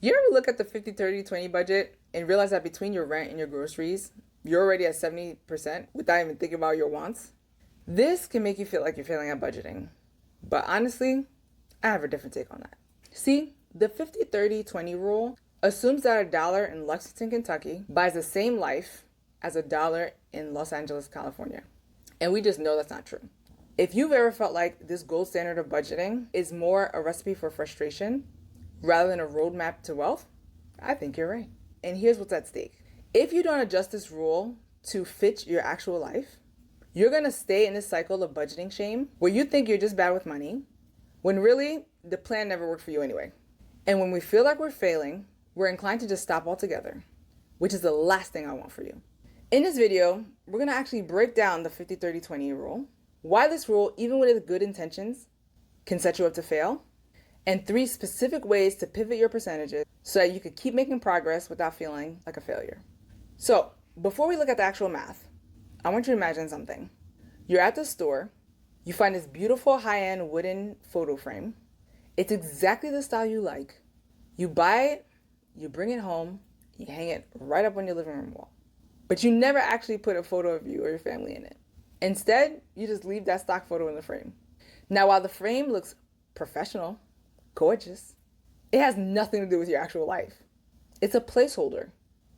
You ever look at the 50-30-20 budget and realize that between your rent and your groceries, you're already at 70% without even thinking about your wants? This can make you feel like you're failing at budgeting. But honestly, I have a different take on that. See, the 50-30-20 rule assumes that a dollar in Lexington, Kentucky buys the same life as a dollar in Los Angeles, California. And we just know that's not true. If you've ever felt like this gold standard of budgeting is more a recipe for frustration rather than a roadmap to wealth, I think you're right. And here's what's at stake. If you don't adjust this rule to fit your actual life, you're gonna stay in this cycle of budgeting shame where you think you're just bad with money, when really the plan never worked for you anyway. And when we feel like we're failing, we're inclined to just stop altogether, which is the last thing I want for you. In this video, we're gonna actually break down the 50-30-20 rule, why this rule, even with good intentions, can set you up to fail, and 3 specific ways to pivot your percentages so that you could keep making progress without feeling like a failure. So, before we look at the actual math, I want you to imagine something. You're at the store, you find this beautiful high-end wooden photo frame. It's exactly the style you like. You buy it, you bring it home, you hang it right up on your living room wall. But you never actually put a photo of you or your family in it. Instead, you just leave that stock photo in the frame. Now, while the frame looks professional, gorgeous, it has nothing to do with your actual life. It's a placeholder,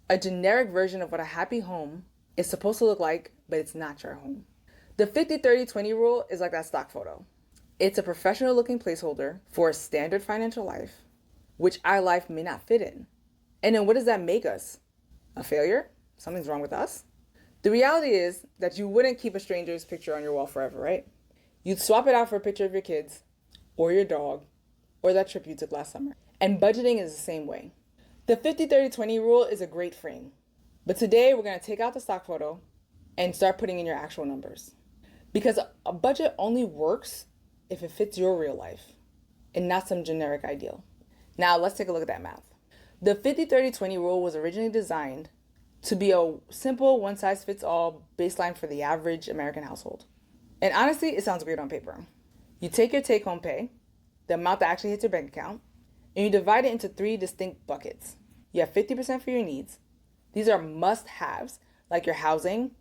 a generic version of what a happy home is supposed to look like, but it's not your home. The 50-30-20 rule is like that stock photo. It's a professional looking placeholder for a standard financial life, which our life may not fit in. And then what does that make us? A failure? Something's wrong with us? The reality is that you wouldn't keep a stranger's picture on your wall forever, right? You'd swap it out for a picture of your kids, or your dog, or that trip you took last summer. And budgeting is the same way. The 50-30-20 rule is a great frame. But today we're going to take out the stock photo and start putting in your actual numbers. Because a budget only works if it fits your real life and not some generic ideal. Now let's take a look at that math. The 50-30-20 rule was originally designed to be a simple one-size-fits-all baseline for the average American household. And honestly, it sounds great on paper. You take your take-home pay, the amount that actually hits your bank account, and you divide it into 3 distinct buckets. You have 50% for your needs. These are must-haves, like your housing,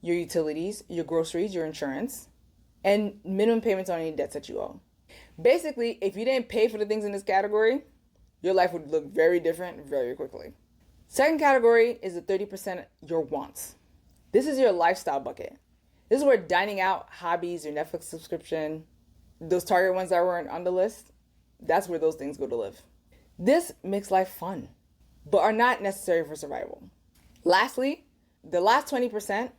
your utilities, your groceries, your insurance, and minimum payments on any debts that you owe. Basically, if you didn't pay for the things in this category, your life would look very different very quickly. Second category is the 30% your wants. This is your lifestyle bucket. This is where dining out, hobbies, your Netflix subscription, those Target ones that weren't on the list, that's where those things go to live. This makes life fun, but are not necessary for survival. Lastly, the last 20%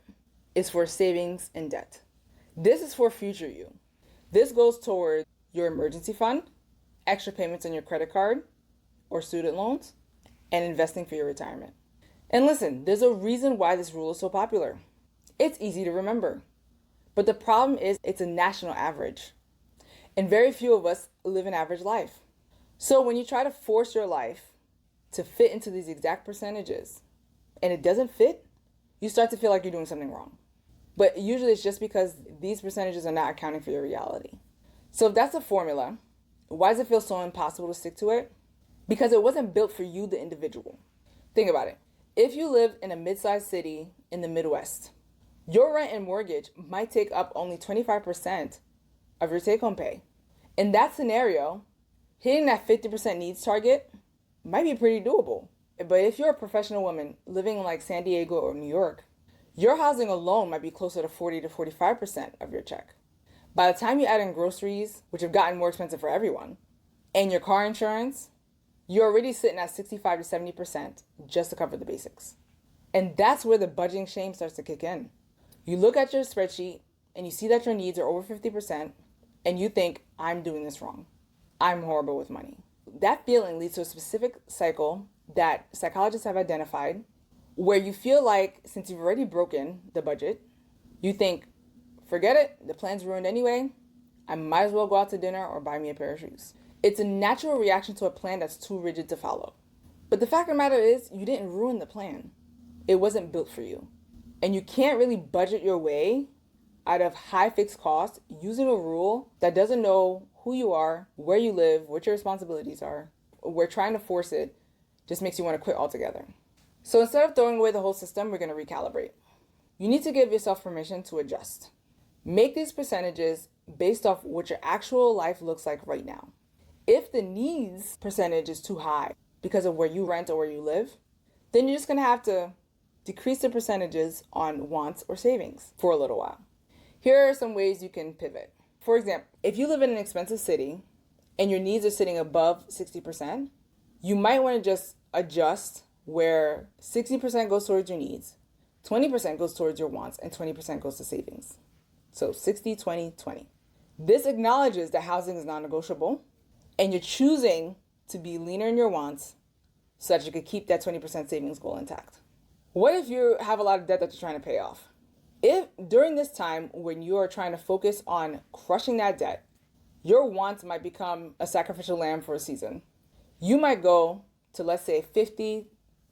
is for savings and debt. This is for future you. This goes toward your emergency fund, extra payments on your credit card or student loans, and investing for your retirement. And listen, there's a reason why this rule is so popular. It's easy to remember. But the problem is it's a national average. And very few of us live an average life. So when you try to force your life to fit into these exact percentages and it doesn't fit, you start to feel like you're doing something wrong. But usually it's just because these percentages are not accounting for your reality. So if that's the formula, why does it feel so impossible to stick to it? Because it wasn't built for you, the individual. Think about it. If you live in a mid-sized city in the Midwest, your rent and mortgage might take up only 25% of your take-home pay. In that scenario, hitting that 50% needs target might be pretty doable. But if you're a professional woman living in like San Diego or New York, your housing alone might be closer to 40 to 45% of your check. By the time you add in groceries, which have gotten more expensive for everyone, and your car insurance, you're already sitting at 65 to 70% just to cover the basics. And that's where the budgeting shame starts to kick in. You look at your spreadsheet and you see that your needs are over 50% and you think, I'm doing this wrong. I'm horrible with money. That feeling leads to a specific cycle that psychologists have identified where you feel like since you've already broken the budget, you think, forget it, the plan's ruined anyway, I might as well go out to dinner or buy me a pair of shoes. It's a natural reaction to a plan that's too rigid to follow. But the fact of the matter is, you didn't ruin the plan. It wasn't built for you. And you can't really budget your way out of high fixed costs using a rule that doesn't know who you are, where you live, what your responsibilities are. We're trying to force it just makes you want to quit altogether. So instead of throwing away the whole system, we're going to recalibrate. You need to give yourself permission to adjust. Make these percentages based off what your actual life looks like right now. If the needs percentage is too high because of where you rent or where you live, then you're just going to have to decrease the percentages on wants or savings for a little while. Here are some ways you can pivot. For example, if you live in an expensive city and your needs are sitting above 60%, you might want to just adjust where 60% goes towards your needs, 20% goes towards your wants, and 20% goes to savings. So 60, 20, 20. This acknowledges that housing is non-negotiable and you're choosing to be leaner in your wants so that you could keep that 20% savings goal intact. What if you have a lot of debt that you're trying to pay off? If during this time when you are trying to focus on crushing that debt, your wants might become a sacrificial lamb for a season. You might go to, let's say, 50,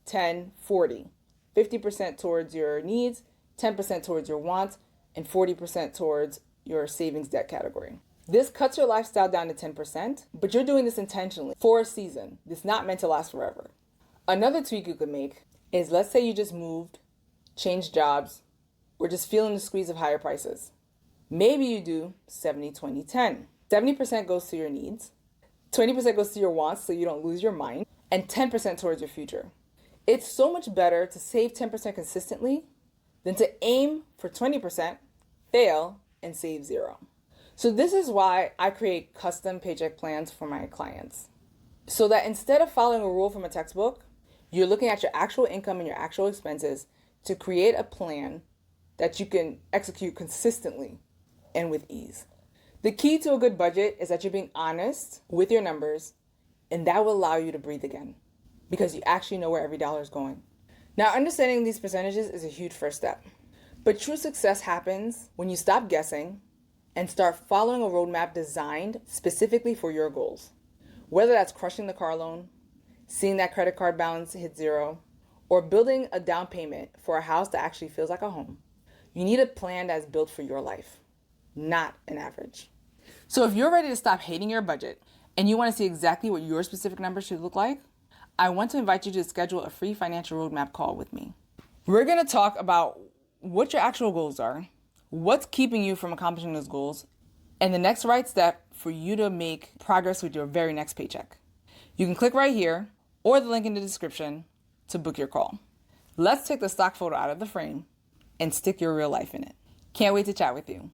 10, 40. 50% towards your needs, 10% towards your wants, and 40% towards your savings debt category. This cuts your lifestyle down to 10%, but you're doing this intentionally for a season. It's not meant to last forever. Another tweak you could make is, let's say you just moved, changed jobs, or just feeling the squeeze of higher prices. Maybe you do 70, 20, 10. 70% goes to your needs, 20% goes to your wants so you don't lose your mind, and 10% towards your future. It's so much better to save 10% consistently than to aim for 20%, fail, and save 0. So this is why I create custom paycheck plans for my clients. So that instead of following a rule from a textbook, you're looking at your actual income and your actual expenses to create a plan that you can execute consistently and with ease. The key to a good budget is that you're being honest with your numbers, and that will allow you to breathe again because you actually know where every dollar is going. Now, understanding these percentages is a huge first step, but true success happens when you stop guessing and start following a roadmap designed specifically for your goals. Whether that's crushing the car loan, seeing that credit card balance hit 0, or building a down payment for a house that actually feels like a home, you need a plan that's built for your life, not an average. So if you're ready to stop hating your budget and you want to see exactly what your specific numbers should look like, I want to invite you to schedule a free financial roadmap call with me. We're going to talk about what your actual goals are, what's keeping you from accomplishing those goals, and the next right step for you to make progress with your very next paycheck. You can click right here or the link in the description to book your call. Let's take the stock photo out of the frame and stick your real life in it. Can't wait to chat with you.